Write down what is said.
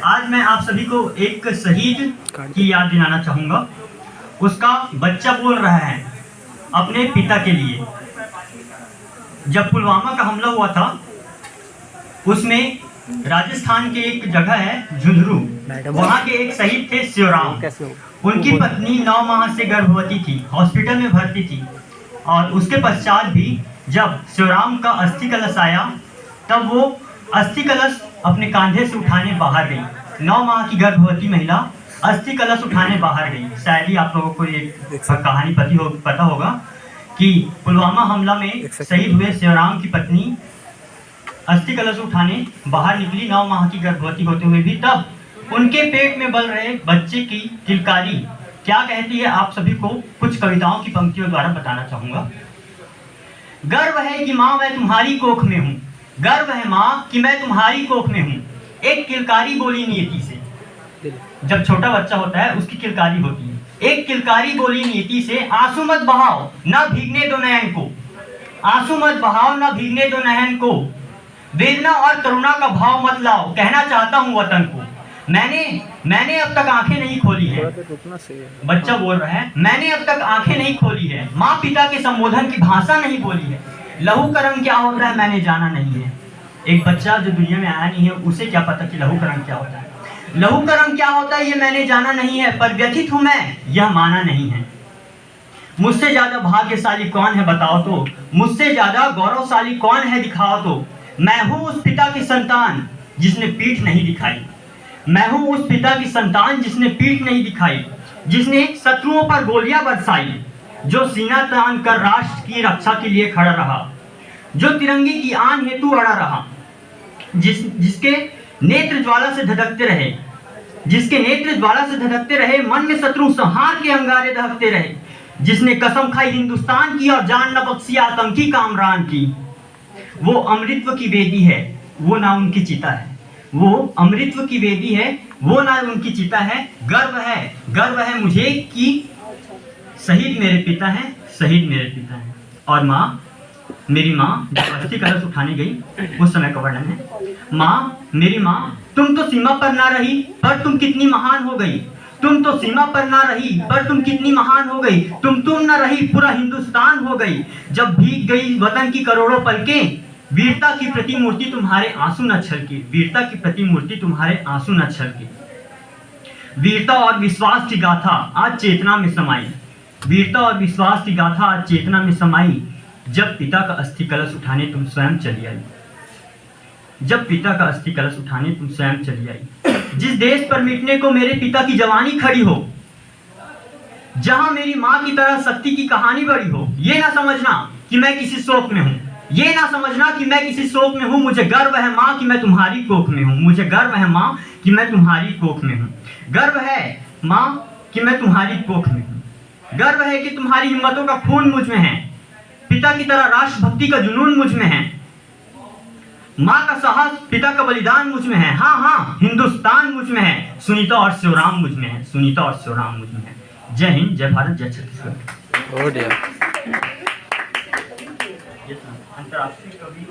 आज मैं आप सभी को एक शहीद की याद दिलाना चाहूँगा। उसका बच्चा बोल रहा है अपने पिता के लिए। जब पुलवामा का हमला हुआ था, उसमें राजस्थान के एक जगह है झुंझुनू, वहाँ के एक शहीद थे शिवराम। उनकी पत्नी 9 माह से गर्भवती थी, हॉस्पिटल में भर्ती थी। और उसके पश्चात भी जब शिवराम का अस्थि कलश आया, तब वो अस्थि कलश अपने कांधे से उठाने बाहर गई। 9 माह की गर्भवती महिला अस्थि कलश उठाने बाहर गई। शायद ही आप लोगों को ये कहानी पता होगा कि पुलवामा हमला में शहीद हुए शिवराम की पत्नी अस्थि कलश उठाने बाहर निकली 9 माह की गर्भवती होते हुए भी। तब उनके पेट में बल रहे बच्चे की किलकारी क्या कहती है, आप सभी को कुछ कविताओं की पंक्तियों द्वारा बताना चाहूंगा। गर्व है कि माँ मैं तुम्हारी कोख में हूँ, गर्व है माँ कि मैं तुम्हारी कोख में हूँ। एक किलकारी बोली नियति से, जब छोटा बच्चा होता है उसकी किलकारी होती है। एक किलकारी बोली नियति से, आंसू मत बहाओ न भीगने दो नयन को, आंसू मत बहाओ न भीगने दो नयन को, वेदना और करुणा का भाव मत लाओ, कहना चाहता हूँ वतन को। मैंने अब तक आंखें नहीं खोली है। बच्चा बोल रहा है, मैंने अब तक आंखें नहीं खोली है, माँ पिता के संबोधन की भाषा नहीं बोली है, लहू का रंग क्या होता है मैंने जाना नहीं है। एक बच्चा जो दुनिया में आया नहीं है, उसे क्या पता कि लहू का रंग क्या होता है। लहू का रंग क्या होता है ये मैंने जाना नहीं है, पर व्यथित हूं मैं यह माना नहीं है। मुझसे ज्यादा भाग्यशाली कौन है बताओ तो, मुझसे ज्यादा गौरवशाली कौन है दिखाओ तो। मैं हूं उस पिता की संतान जिसने पीठ नहीं दिखाई, मैं हूं उस पिता की संतान जिसने पीठ नहीं दिखाई, जिसने शत्रुओं पर गोलियां बरसाई, जो सीना तान कर राष्ट्र की रक्षा के लिए खड़ा रहा, जो तिरंगे की आन हेतु अड़ा रहा, जिसके नेत्र ज्वाला से धधकते रहे, जिसके नेत्र ज्वाला से धधकते रहे, मन में शत्रु संहार के अंगारे दहकते रहे, जिसने कसम खाई हिंदुस्तान की और जान न बख्शी आतंकी कामरान की। वो अमृतत्व की वेदी है, वो ना उनकी चिता है, वो अमृतत्व की वेदी है, वो ना उनकी चिता है। गर्व है मुझे कि शहीद मेरे पिता हैं, शहीद मेरे पिता हैं। और माँ, मेरी माँ जब अस्थि कलश उठाने गई उस समय का वर्णन है। माँ, मेरी माँ, तुम तो सीमा पर ना रही पर तुम कितनी महान हो गई, तुम तो सीमा पर ना रही पर तुम कितनी महान हो गई, तुम ना रही पूरा हिंदुस्तान हो गई। जब भीग गई वतन की करोड़ों पलकें, वीरता की प्रतिमूर्ति तुम्हारे आंसू न छलके, वीरता की प्रतिमूर्ति तुम्हारे आंसू न छलके। वीरता और विश्वास की गाथा आज चेतना में समाई, वीरता और विश्वास की गाथा आज चेतना में समाई। जब पिता का अस्थि कलश उठाने तुम स्वयं चली आई, जब पिता का अस्थि कलश उठाने तुम स्वयं चली आई। जिस देश पर मिटने को मेरे पिता की जवानी खड़ी हो, जहां मेरी माँ की तरह शक्ति की कहानी बड़ी हो, ये ना समझना कि मैं किसी शोक में हूं, ये ना समझना कि मैं किसी शोक में हूं। मुझे गर्व है माँ कि मैं तुम्हारी कोख में हूं, मुझे गर्व है माँ कि मैं तुम्हारी कोख में हूं। गर्व है माँ कि मैं तुम्हारी कोख में हूं। गर्व है कि तुम्हारी हिम्मतों का खून मुझ में है, पिता की तरह राष्ट्रभक्ति का जुनून मुझ में है, माँ का साहस, पिता का बलिदान मुझ में है। हाँ, हिंदुस्तान मुझ में है, सुनीता और शिवराम मुझ में है, सुनीता और शिवराम मुझ में है। जय हिंद, जय भारत, जय छत्तीसगढ़। अंतर्राष्ट्रीय कवि